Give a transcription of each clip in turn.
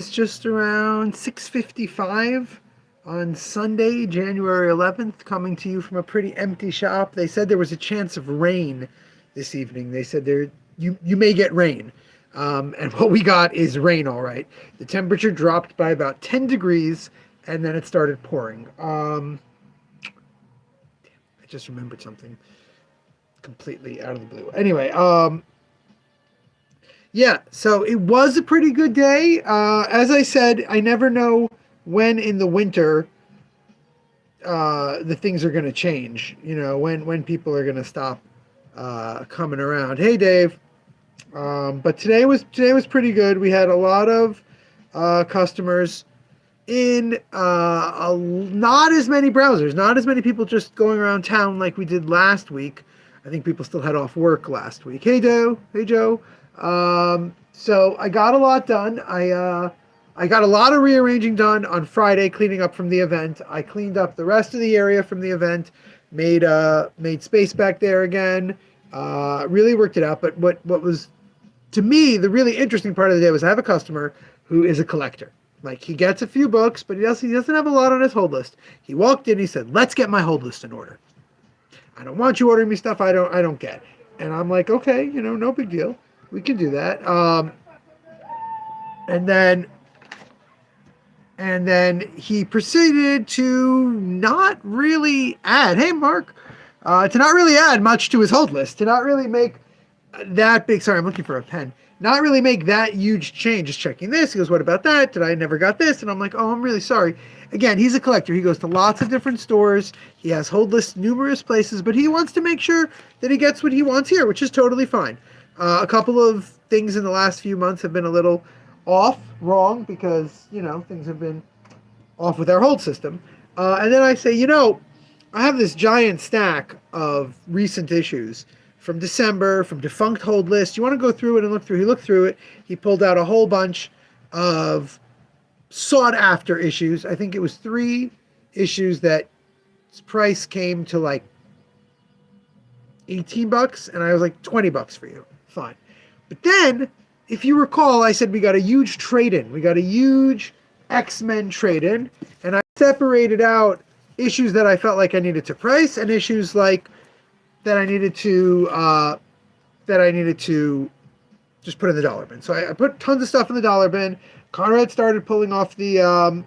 It's just around 6:55 on Sunday, January 11th, coming to you from a pretty empty shop. They said there was a chance of rain this evening. They said you may get rain. And what we got is rain, all right. The temperature dropped by about 10 degrees, and then it started pouring. I just remembered something completely out of the blue. Anyway, yeah, so it was a pretty good day. As I said, I never know when in the winter the things are going to change. You know, when people are going to stop coming around. Hey, Dave. But today was pretty good. We had a lot of customers in not as many browsers, not as many people just going around town like we did last week. I think people still had off work last week. Hey, Joe. Hey, Joe. So I got a lot done. I got a lot of rearranging done on Friday, cleaning up from the event. I cleaned up the rest of the area from the event, made space back there again. Really worked it out. But what was, to me, the really interesting part of the day was I have a customer who is a collector. Like, he gets a few books, but he doesn't have a lot on his hold list. He walked in, he said, "Let's get my hold list in order. I don't want you ordering me stuff I don't get." And I'm like, okay, no big deal. We can do that. And then he proceeded to not really add, hey, Mark, to not really add much to his hold list, to not really make that big, sorry, I'm looking for a pen, not really make that huge change. Just checking this. He goes, "What about that? Did I never got this?" And I'm like, "Oh, I'm really sorry." Again, he's a collector. He goes to lots of different stores. He has hold lists numerous places, but he wants to make sure that he gets what he wants here, which is totally fine. A couple of things in the last few months have been a little wrong, because, things have been off with our hold system. And then I say, I have this giant stack of recent issues from December, from defunct hold lists. You want to go through it and look through? He looked through it. He pulled out a whole bunch of sought after issues. I think it was 3 issues that price came to like $18, and I was like, $20 for you. Fine. But then, if you recall, I said we got a huge trade-in. We got a huge X-Men trade-in, and I separated out issues that I felt like I needed to price, and issues like that I needed to just put in the dollar bin. So I put tons of stuff in the dollar bin. Conrad started pulling off the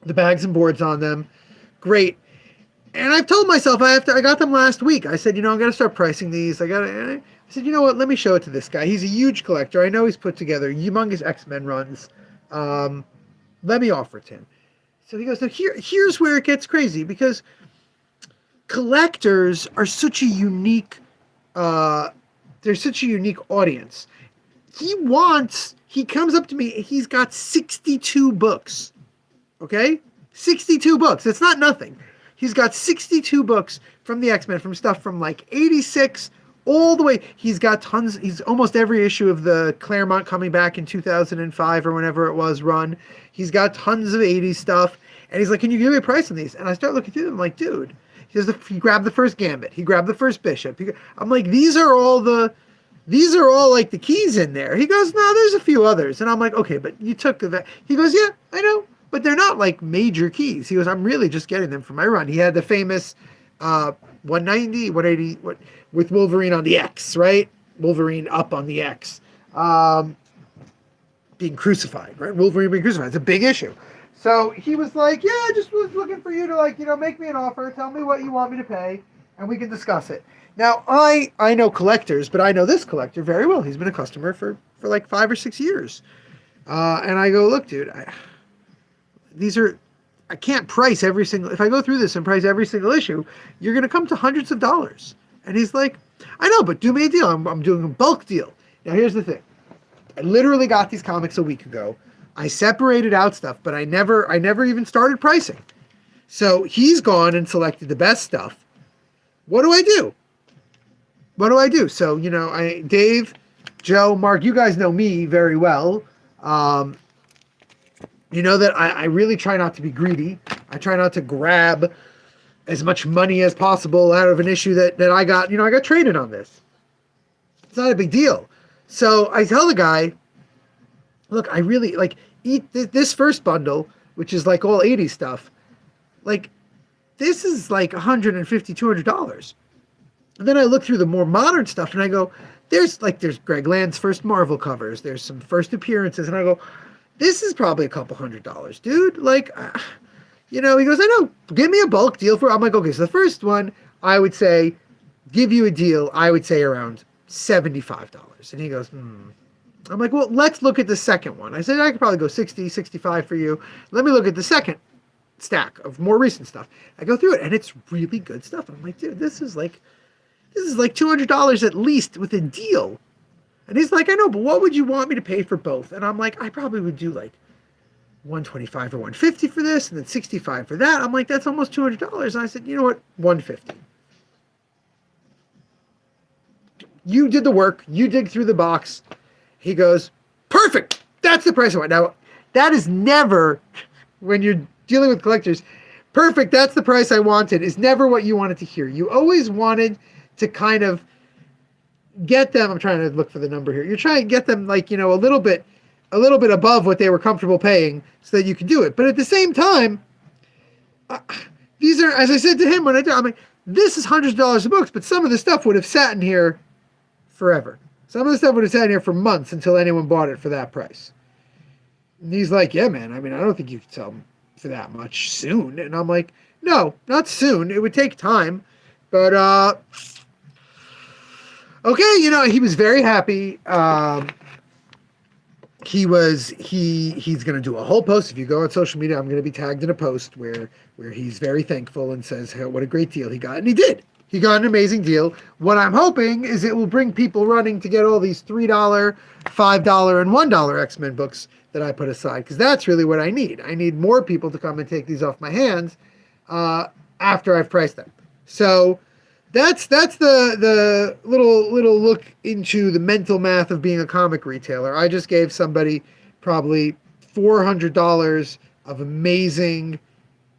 bags and boards on them. Great. And I've told myself I got them last week. I said, I'm going to start pricing these. I said, you know what? Let me show it to this guy. He's a huge collector. I know he's put together humongous X-Men runs. Let me offer it to him. So he goes, now here's where it gets crazy, because collectors are such a unique, they're such a unique audience. He comes up to me, he's got 62 books. Okay? 62 books. It's not nothing. He's got 62 books from the X-Men, from stuff from like 86 all the way. He's got tons. He's almost every issue of the Claremont coming back in 2005 or whenever it was run. He's got tons of 80s stuff. And he's like, "Can you give me a price on these?" And I start looking through them. I'm like, dude, he grabbed the first Gambit. He grabbed the first Bishop. I'm like, these are all like the keys in there. He goes, "No, there's a few others." And I'm like, "Okay, but you took the," he goes, "Yeah, I know, but they're not like major keys." He goes, "I'm really just getting them for my run." He had the famous 190, 180, with Wolverine on the X, right? Wolverine up on the X. Being crucified, right? Wolverine being crucified. It's a big issue. So he was like, "Yeah, I just was looking for you to make me an offer, tell me what you want me to pay, and we can discuss it." Now, I know collectors, but I know this collector very well. He's been a customer for like 5 or 6 years. And I go, "Look, dude, I can't price every single, if I go through this and price every single issue, you're going to come to hundreds of dollars." And he's like, "I know, but do me a deal. I'm doing a bulk deal." Now, here's the thing. I literally got these comics a week ago. I separated out stuff, but I never even started pricing. So he's gone and selected the best stuff. What do I do? So, Dave, Joe, Mark, you guys know me very well. You know that I really try not to be greedy. I try not to grab as much money as possible out of an issue that I got. I got traded on this. It's not a big deal. So I tell the guy, "Look, I really, like, this first bundle, which is like all 80s stuff, like this is like $150, $200. And then I look through the more modern stuff and I go, there's Greg Land's first Marvel covers, there's some first appearances, and I go, this is probably a couple $100, dude. Like, he goes, I know, give me a bulk deal for. I'm like, okay, so the first one, I would say, give you a deal, I would say around $75. And he goes, I'm like, well, let's look at the second one. I said, I could probably go 60, 65 for you. Let me look at the second stack of more recent stuff. I go through it, and it's really good stuff. I'm like, dude, this is like $200 at least with a deal. And he's like, I know, but what would you want me to pay for both? And I'm like, I probably would do like 125 or 150 for this, and then 65 for that. I'm like, that's almost $200. And I said, you know what, 150. You did the work. You dig through the box. He goes, perfect. That's the price I want. Now, that is never, when you're dealing with collectors, perfect, that's the price I wanted, is never what you wanted to hear. You always wanted to kind of get them, I'm trying to look for the number here. You're trying to get them like, a little bit above what they were comfortable paying so that you can do it. But at the same time, these are, as I said to him when I'm like, this is hundreds of dollars of books, but some of the stuff would have sat in here forever. Some of the stuff would have sat in here for months until anyone bought it for that price. And he's like, yeah, man, I mean, I don't think you could sell them for that much soon. And I'm like, no, not soon. It would take time. But, okay, he was very happy. He's going to do a whole post. If you go on social media, I'm going to be tagged in a post where he's very thankful and says what a great deal he got. And he did. He got an amazing deal. What I'm hoping is it will bring people running to get all these $3, $5, and $1 X-Men books that I put aside, because that's really what I need. I need more people to come and take these off my hands after I've priced them. So that's the little look into the mental math of being a comic retailer. I just gave somebody probably $400 of amazing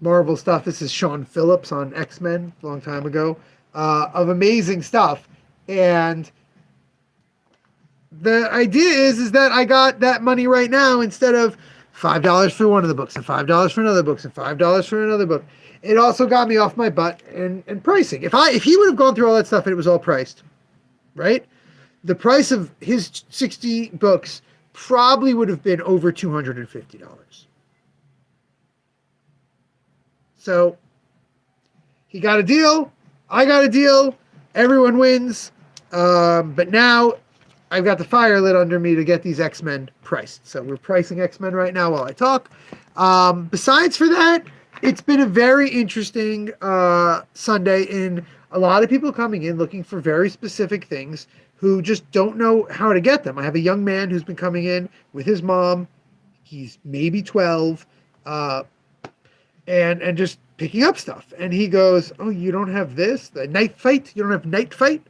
Marvel stuff. This is Sean Phillips on X-Men a long time ago, of amazing stuff. And the idea is that I got that money right now instead of $5 for one of the books and $5 for another book and $5 for another book. It also got me off my butt and pricing. If he would have gone through all that stuff and it was all priced, right? The price of his 60 books probably would have been over $250. So he got a deal. I got a deal. Everyone wins. But now I've got the fire lit under me to get these X-Men priced. So we're pricing X-Men right now while I talk. Besides for that, it's been a very interesting Sunday in a lot of people coming in looking for very specific things who just don't know how to get them. I have a young man who's been coming in with his mom. He's maybe 12. And just picking up stuff. And he goes, oh, you don't have this? The Night Fight? You don't have Night Fight?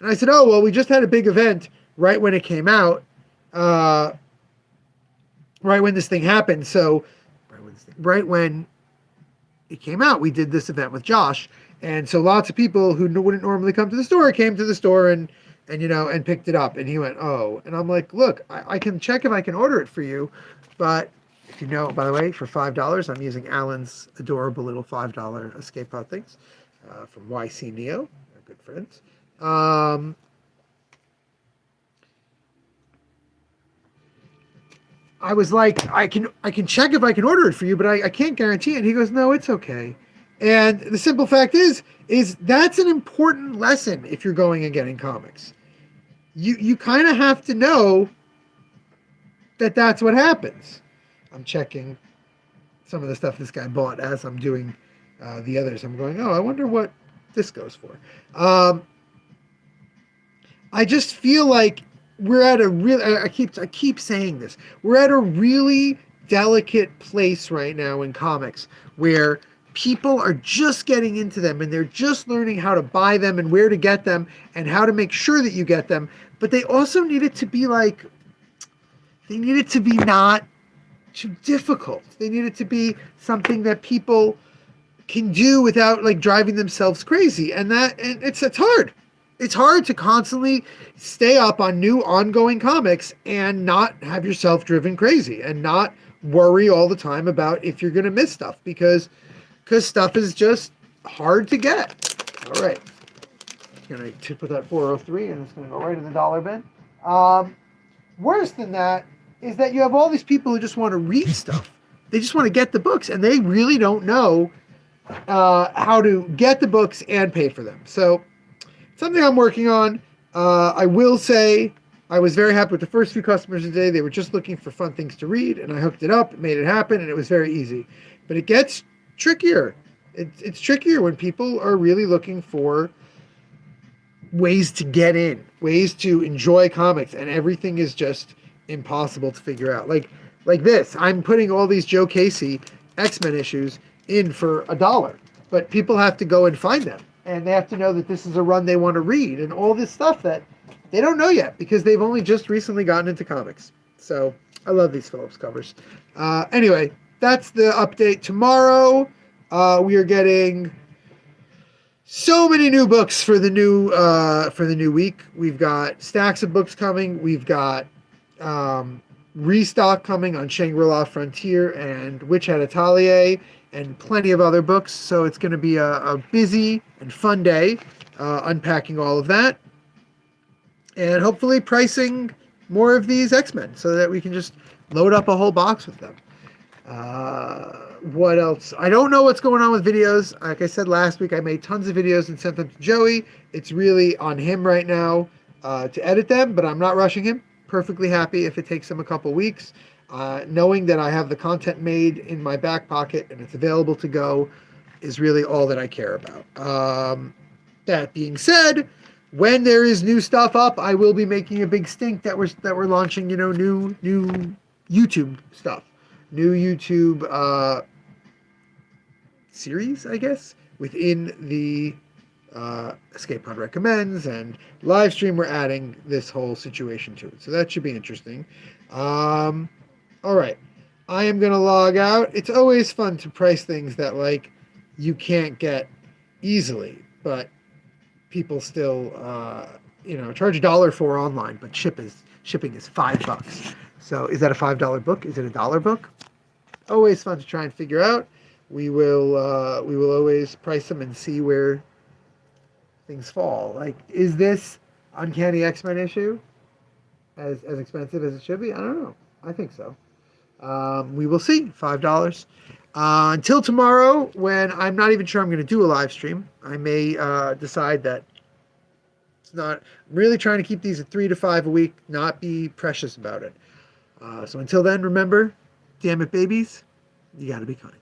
And I said, oh, well, we just had a big event right when it came out. Right when this thing happened. So, right when it came out, we did this event with Josh. And so lots of people who wouldn't normally come to the store came to the store and picked it up. And he went, oh. And I'm like, look, I can check if I can order it for you. But if you know, by the way, for $5, I'm using Alan's adorable little $5 escape pod things from YC Neo. They're good friends. I was like, I can check if I can order it for you, but I can't guarantee it. And he goes, no, it's okay. And the simple fact is that's an important lesson if you're going and getting comics. You kind of have to know that that's what happens. I'm checking some of the stuff this guy bought as I'm doing the others. I'm going, oh, I wonder what this goes for. I just feel like we're at a real, I keep saying this, we're at a really delicate place right now in comics where people are just getting into them and they're just learning how to buy them and where to get them and how to make sure that you get them. But they also need it to be like, they need it to be not too difficult. They need it to be something that people can do without like driving themselves crazy. And it's hard. It's hard to constantly stay up on new ongoing comics and not have yourself driven crazy and not worry all the time about if you're going to miss stuff because stuff is just hard to get. All right. I'm going to put that 403 and it's going to go right in the dollar bin. Worse than that is that you have all these people who just want to read stuff. They just want to get the books and they really don't know how to get the books and pay for them. So something I'm working on. I will say I was very happy with the first few customers today. They were just looking for fun things to read, and I hooked it up, made it happen, and it was very easy. But it gets trickier. It's trickier when people are really looking for ways to get in, ways to enjoy comics, and everything is just impossible to figure out. Like this, I'm putting all these Joe Casey X-Men issues in for $1, but people have to go and find them, and they have to know that this is a run they want to read, and all this stuff that they don't know yet because they've only just recently gotten into comics. So I love these Phillips covers. Anyway, that's the update. Tomorrow, we are getting so many new books for the new week. We've got stacks of books coming. We've got restock coming on Shangri-La Frontier and Witch Hat Atelier and plenty of other books. So it's going to be a busy and fun day unpacking all of that. And hopefully pricing more of these X-Men so that we can just load up a whole box with them. What else? I don't know what's going on with videos. Like I said last week, I made tons of videos and sent them to Joey. It's really on him right now to edit them, but I'm not rushing him. Perfectly happy if it takes him a couple weeks. Knowing that I have the content made in my back pocket and it's available to go is really all that I care about. That being said, when there is new stuff up, I will be making a big stink that we're launching, new YouTube stuff, new YouTube series, I guess, within the Escape Pod Recommends and live stream. We're adding this whole situation to it, so that should be interesting. All right, I am gonna log out. It's always fun to price things that you can't get easily, but people still, charge $1 for online, but shipping is $5. So is that a $5 book? Is it a $1 book? Always fun to try and figure out. We will always price them and see where things fall. Is this Uncanny X-Men issue as expensive as it should be? I don't know. I think so. We will see. $5. Until tomorrow, when I'm not even sure I'm going to do a live stream. I may decide that it's not. I'm really trying to keep these at 3 to 5 a week, not be precious about it. So until then, remember, damn it, babies, you got to be kind.